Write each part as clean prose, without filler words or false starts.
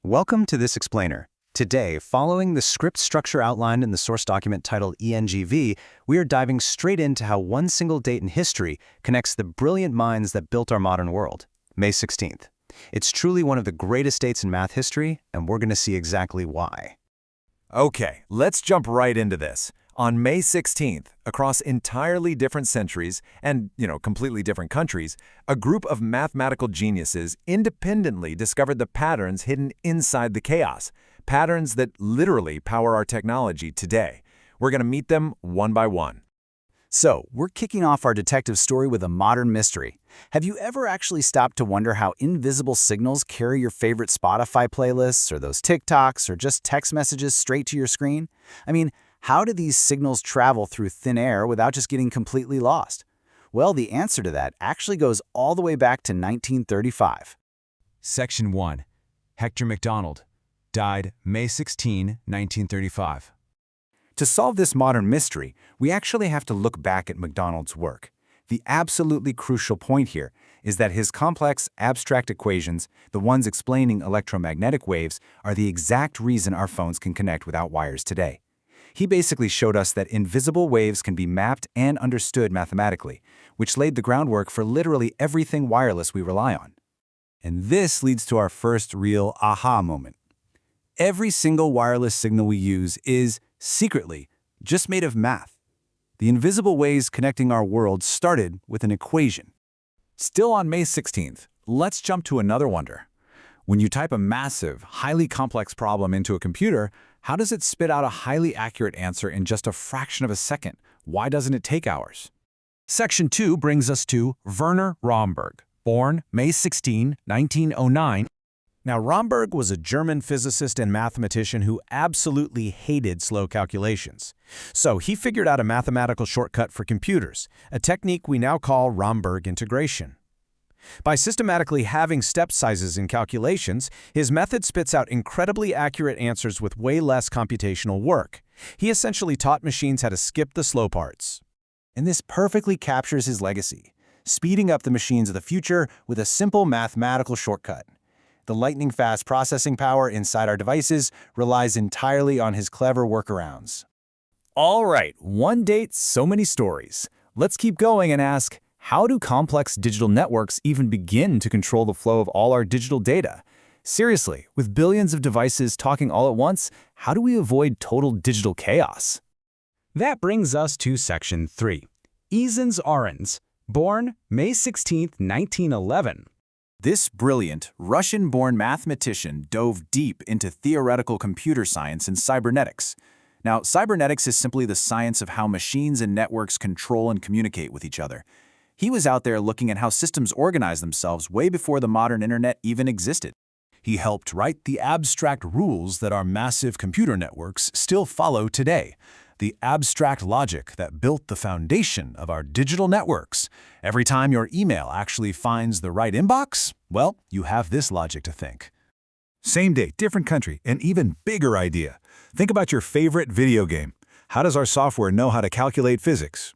Welcome to this explainer. Today, following the script structure outlined in the source document titled ENGV, we are diving straight into how one single date in history connects the brilliant minds that built our modern world, May 16th. It's truly one of the greatest dates in math history, and we're going to see exactly why. Okay, let's jump right into this. On May 16th, across entirely different centuries and, completely different countries, a group of mathematical geniuses independently discovered the patterns hidden inside the chaos, patterns that literally power our technology today. We're going to meet them one by one. So, we're kicking off our detective story with a modern mystery. Have you ever actually stopped to wonder how invisible signals carry your favorite Spotify playlists, or those TikToks, or just text messages straight to your screen? I mean, how do these signals travel through thin air without just getting completely lost? Well, the answer to that actually goes all the way back to 1935. Section 1. Hector Macdonald. Died May 16, 1935. To solve this modern mystery, we actually have to look back at Macdonald's work. The absolutely crucial point here is that his complex, abstract equations, the ones explaining electromagnetic waves, are the exact reason our phones can connect without wires today. He basically showed us that invisible waves can be mapped and understood mathematically, which laid the groundwork for literally everything wireless we rely on. And this leads to our first real aha moment. Every single wireless signal we use is, secretly, just made of math. The invisible ways connecting our world started with an equation. Still on May 16th, let's jump to another wonder. When you type a massive, highly complex problem into a computer, how does it spit out a highly accurate answer in just a fraction of a second? Why doesn't it take hours? Section 2 brings us to Werner Romberg, born May 16, 1909. Now, Romberg was a German physicist and mathematician who absolutely hated slow calculations. So he figured out a mathematical shortcut for computers, a technique we now call Romberg integration. By systematically halving step sizes in calculations, his method spits out incredibly accurate answers with way less computational work. He essentially taught machines how to skip the slow parts. And this perfectly captures his legacy, speeding up the machines of the future with a simple mathematical shortcut. The lightning-fast processing power inside our devices relies entirely on his clever workarounds. All right, one date, so many stories. Let's keep going and ask, how do complex digital networks even begin to control the flow of all our digital data? Seriously, with billions of devices talking all at once, how do we avoid total digital chaos? That brings us to Section 3. Eizens Arins, born May 16, 1911. This brilliant, Russian-born mathematician dove deep into theoretical computer science and cybernetics. Now, cybernetics is simply the science of how machines and networks control and communicate with each other. He was out there looking at how systems organize themselves way before the modern internet even existed. He helped write the abstract rules that our massive computer networks still follow today. The abstract logic that built the foundation of our digital networks. Every time your email actually finds the right inbox, well, you have this logic to think. Same day, different country, an even bigger idea. Think about your favorite video game. How does our software know how to calculate physics?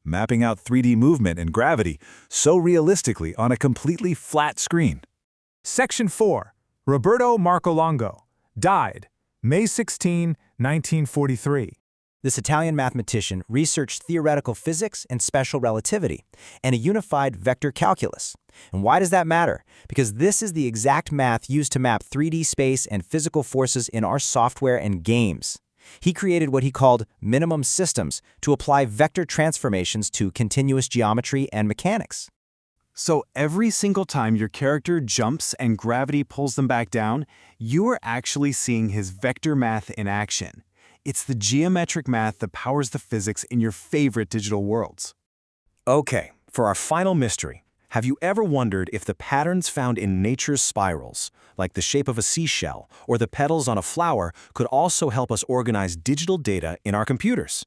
Mapping out 3D movement and gravity so realistically on a completely flat screen. Section 4. Roberto Marcolongo. Died May 16, 1943. This Italian mathematician researched theoretical physics and special relativity, and a unified vector calculus. And why does that matter? Because this is the exact math used to map 3D space and physical forces in our software and games. He created what he called minimum systems to apply vector transformations to continuous geometry and mechanics. So every single time your character jumps and gravity pulls them back down, you are actually seeing his vector math in action. It's the geometric math that powers the physics in your favorite digital worlds. Okay, for our final mystery, have you ever wondered if the patterns found in nature's spirals, like the shape of a seashell or the petals on a flower, could also help us organize digital data in our computers?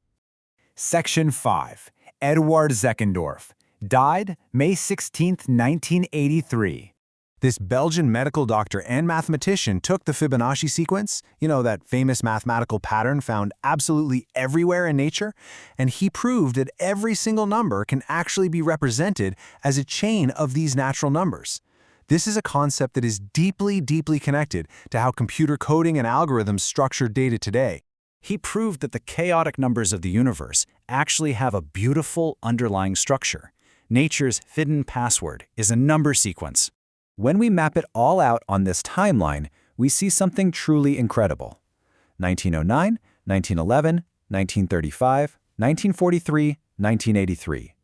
Section 5. Édouard Zeckendorf. Died May 16, 1983. This Belgian medical doctor and mathematician took the Fibonacci sequence, that famous mathematical pattern found absolutely everywhere in nature, and he proved that every single number can actually be represented as a chain of these natural numbers. This is a concept that is deeply, deeply connected to how computer coding and algorithms structure data today. He proved that the chaotic numbers of the universe actually have a beautiful underlying structure. Nature's hidden password is a number sequence. When we map it all out on this timeline, we see something truly incredible. 1909, 1911, 1935, 1943, 1983.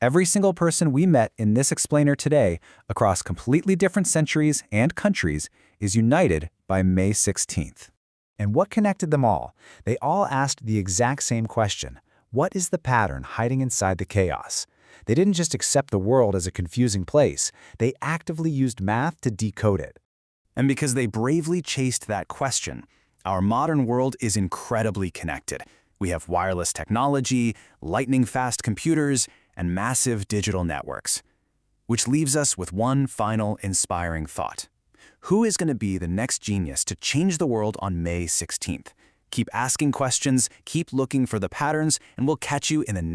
Every single person we met in this explainer today, across completely different centuries and countries, is united by May 16th. And what connected them all? They all asked the exact same question. What is the pattern hiding inside the chaos? They didn't just accept the world as a confusing place. They actively used math to decode it. And because they bravely chased that question, our modern world is incredibly connected. We have wireless technology, lightning-fast computers, and massive digital networks. Which leaves us with one final inspiring thought. Who is going to be the next genius to change the world on May 16th? Keep asking questions, keep looking for the patterns, and we'll catch you in the next